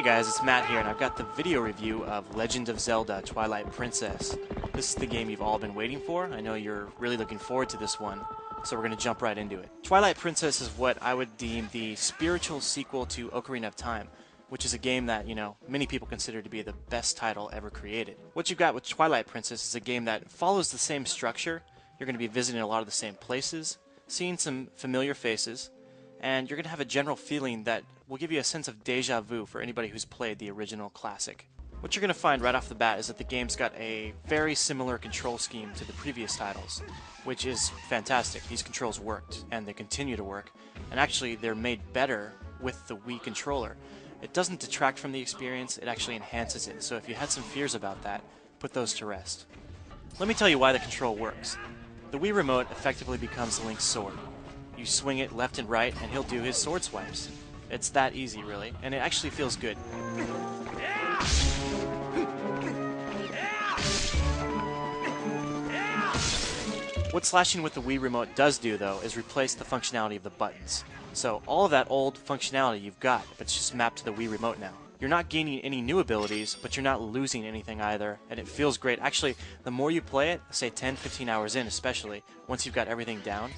guys, it's Matt here, and I've got the video review of Legend of Zelda Twilight Princess. This is the game you've all been waiting for. I know you're really looking forward to this one, so we're going to jump right into it. Twilight Princess is what I would deem the spiritual sequel to Ocarina of Time, which is a game that, many people consider to be the best title ever created. What you've got with Twilight Princess is a game that follows the same structure. You're going to be visiting a lot of the same places, seeing some familiar faces, and you're going to have a general feeling that will give you a sense of deja vu for anybody who's played the original classic. What you're going to find right off the bat is that the game's got a very similar control scheme to the previous titles, which is fantastic. These controls worked, and they continue to work, and actually they're made better with the Wii controller. It doesn't detract from the experience, it actually enhances it, so if you had some fears about that, put those to rest. Let me tell you why the control works. The Wii Remote effectively becomes Link's sword. You swing it left and right, and he'll do his sword swipes. It's that easy, really, and it actually feels good. What slashing with the Wii Remote does do, though, is replace the functionality of the buttons. So all of that old functionality you've got, but it's just mapped to the Wii Remote now. You're not gaining any new abilities, but you're not losing anything either, and it feels great. Actually, the more you play it, say 10-15 hours in especially, once you've got everything down,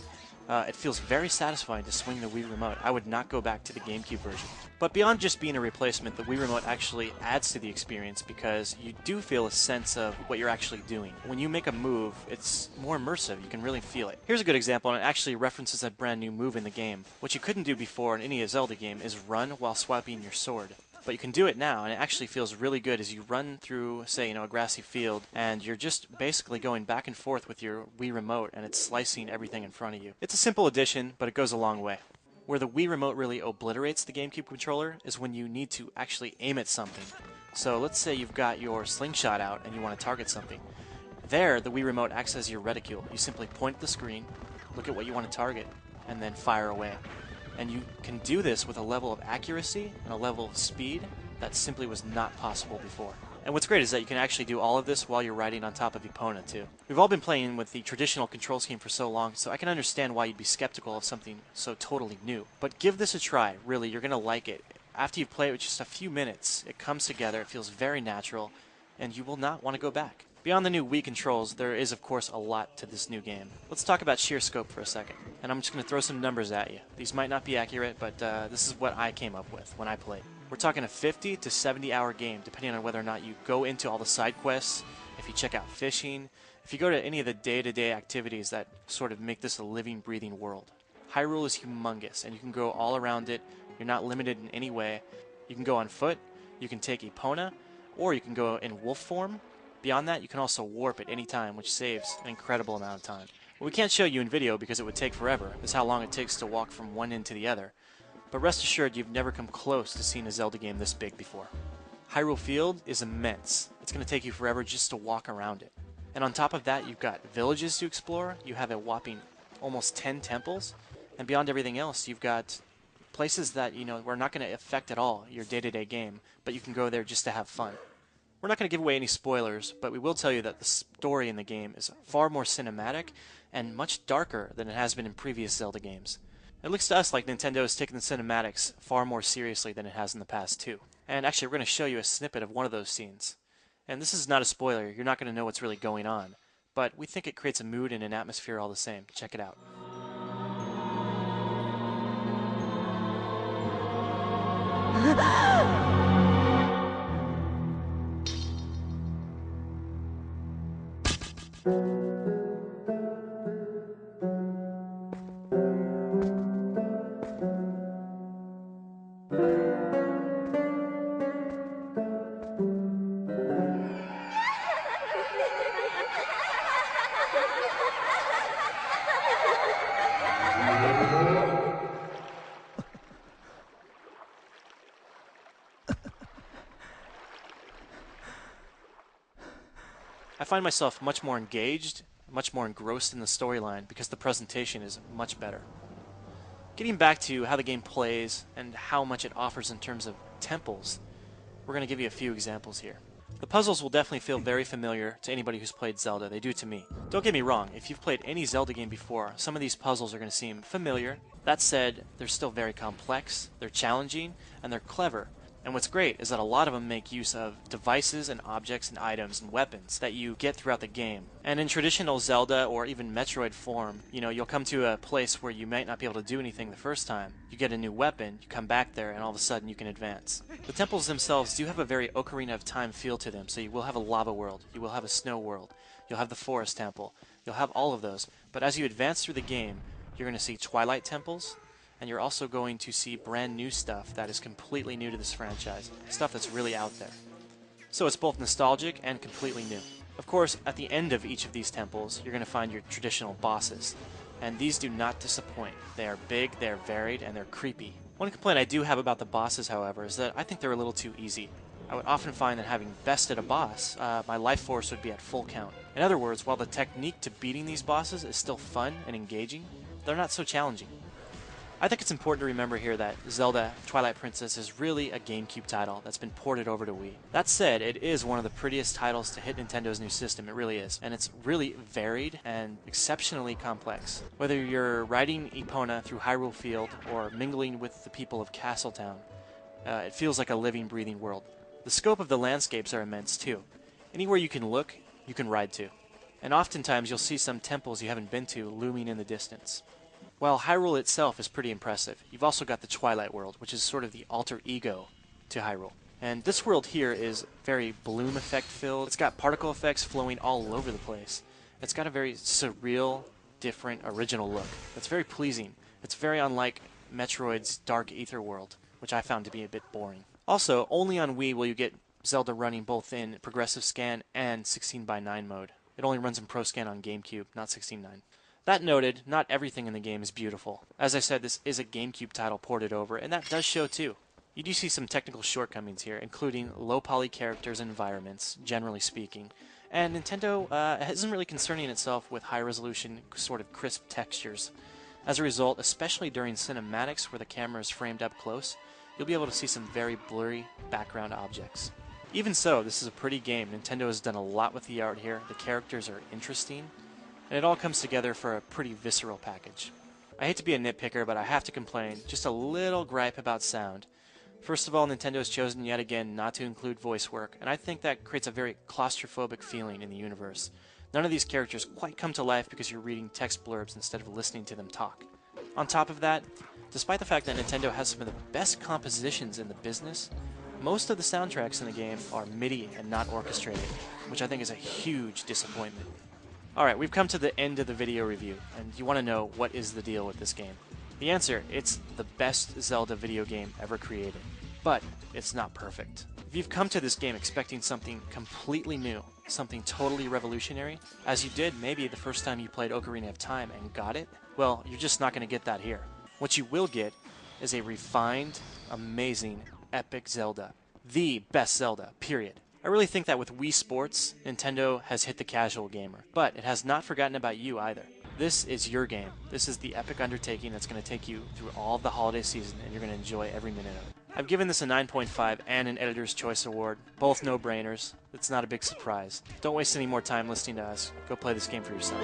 it feels very satisfying to swing the Wii Remote. I would not go back to the GameCube version. But beyond just being a replacement, the Wii Remote actually adds to the experience because you do feel a sense of what you're actually doing. When you make a move, it's more immersive. You can really feel it. Here's a good example, and it actually references a brand new move in the game. What you couldn't do before in any Zelda game is run while swiping your sword. But you can do it now, and it actually feels really good as you run through, say, a grassy field, and you're just basically going back and forth with your Wii Remote, and it's slicing everything in front of you. It's a simple addition, but it goes a long way. Where the Wii Remote really obliterates the GameCube controller is when you need to actually aim at something. So let's say you've got your slingshot out and you want to target something. There, the Wii Remote acts as your reticule. You simply point at the screen, look at what you want to target, and then fire away. And you can do this with a level of accuracy and a level of speed that simply was not possible before. And what's great is that you can actually do all of this while you're riding on top of Epona too. We've all been playing with the traditional control scheme for so long, so I can understand why you'd be skeptical of something so totally new. But give this a try, really, you're going to like it. After you play it with just a few minutes, it comes together, it feels very natural, and you will not want to go back. Beyond the new Wii controls, there is of course a lot to this new game. Let's talk about sheer scope for a second, and I'm just going to throw some numbers at you. These might not be accurate, but this is what I came up with when I played. We're talking a 50 to 70 hour game, depending on whether or not you go into all the side quests, if you check out fishing, if you go to any of the day-to-day activities that sort of make this a living, breathing world. Hyrule is humongous, and you can go all around it. You're not limited in any way. You can go on foot, you can take Epona, or you can go in wolf form. Beyond that, you can also warp at any time, which saves an incredible amount of time. Well, we can't show you in video because it would take forever. That's how long it takes to walk from one end to the other. But rest assured, you've never come close to seeing a Zelda game this big before. Hyrule Field is immense. It's going to take you forever just to walk around it. And on top of that, you've got villages to explore. You have a whopping almost 10 temples. And beyond everything else, you've got places that, are not going to affect at all your day-to-day game, but you can go there just to have fun. We're not going to give away any spoilers, but we will tell you that the story in the game is far more cinematic and much darker than it has been in previous Zelda games. It looks to us like Nintendo is taking the cinematics far more seriously than it has in the past too. And actually, we're going to show you a snippet of one of those scenes. And this is not a spoiler, you're not going to know what's really going on, but we think it creates a mood and an atmosphere all the same. Check it out. I find myself much more engaged, much more engrossed in the storyline because the presentation is much better. Getting back to how the game plays and how much it offers in terms of temples, we're going to give you a few examples here. The puzzles will definitely feel very familiar to anybody who's played Zelda. They do to me. Don't get me wrong, if you've played any Zelda game before, some of these puzzles are going to seem familiar. That said, they're still very complex, they're challenging, and they're clever. And what's great is that a lot of them make use of devices and objects and items and weapons that you get throughout the game. And in traditional Zelda or even Metroid form, you'll come to a place where you might not be able to do anything the first time. You get a new weapon, you come back there, and all of a sudden you can advance. The temples themselves do have a very Ocarina of Time feel to them, so you will have a lava world, you will have a snow world, you'll have the forest temple, you'll have all of those. But as you advance through the game, you're going to see Twilight temples, and you're also going to see brand new stuff that is completely new to this franchise, stuff that's really out there. So it's both nostalgic and completely new. Of course, at the end of each of these temples, you're going to find your traditional bosses, and these do not disappoint. They are big, they're varied, and they're creepy. One complaint I do have about the bosses, however, is that I think they're a little too easy. I would often find that having bested a boss, my life force would be at full count. In other words, while the technique to beating these bosses is still fun and engaging, they're not so challenging. I think it's important to remember here that Zelda Twilight Princess is really a GameCube title that's been ported over to Wii. That said, it is one of the prettiest titles to hit Nintendo's new system, it really is, and it's really varied and exceptionally complex. Whether you're riding Epona through Hyrule Field or mingling with the people of Castletown, it feels like a living, breathing world. The scope of the landscapes are immense too. Anywhere you can look, you can ride to. And oftentimes you'll see some temples you haven't been to looming in the distance. While Hyrule itself is pretty impressive, you've also got the Twilight world, which is sort of the alter ego to Hyrule. And this world here is very bloom effect filled. It's got particle effects flowing all over the place. It's got a very surreal, different, original look. It's very pleasing. It's very unlike Metroid's Dark Aether world, which I found to be a bit boring. Also, only on Wii will you get Zelda running both in progressive scan and 16:9 mode. It only runs in Pro Scan on GameCube, not 16:9. That noted, not everything in the game is beautiful. As I said, this is a GameCube title ported over, and that does show too. You do see some technical shortcomings here, including low-poly characters and environments, generally speaking. And Nintendo isn't really concerning itself with high-resolution, sort of crisp textures. As a result, especially during cinematics where the camera is framed up close, you'll be able to see some very blurry background objects. Even so, this is a pretty game. Nintendo has done a lot with the art here. The characters are interesting, and it all comes together for a pretty visceral package. I hate to be a nitpicker, but I have to complain. Just a little gripe about sound. First of all, Nintendo has chosen yet again not to include voice work, and I think that creates a very claustrophobic feeling in the universe. None of these characters quite come to life because you're reading text blurbs instead of listening to them talk. On top of that, despite the fact that Nintendo has some of the best compositions in the business, most of the soundtracks in the game are MIDI and not orchestrated, which I think is a huge disappointment. Alright, we've come to the end of the video review, and you want to know what is the deal with this game. The answer, it's the best Zelda video game ever created. But it's not perfect. If you've come to this game expecting something completely new, something totally revolutionary, as you did maybe the first time you played Ocarina of Time and got it, well, you're just not going to get that here. What you will get is a refined, amazing, epic Zelda. The best Zelda, period. I really think that with Wii Sports, Nintendo has hit the casual gamer, but it has not forgotten about you either. This is your game. This is the epic undertaking that's going to take you through all of the holiday season, and you're going to enjoy every minute of it. I've given this a 9.5 and an Editor's Choice Award, both no-brainers. It's not a big surprise. Don't waste any more time listening to us. Go play this game for yourself.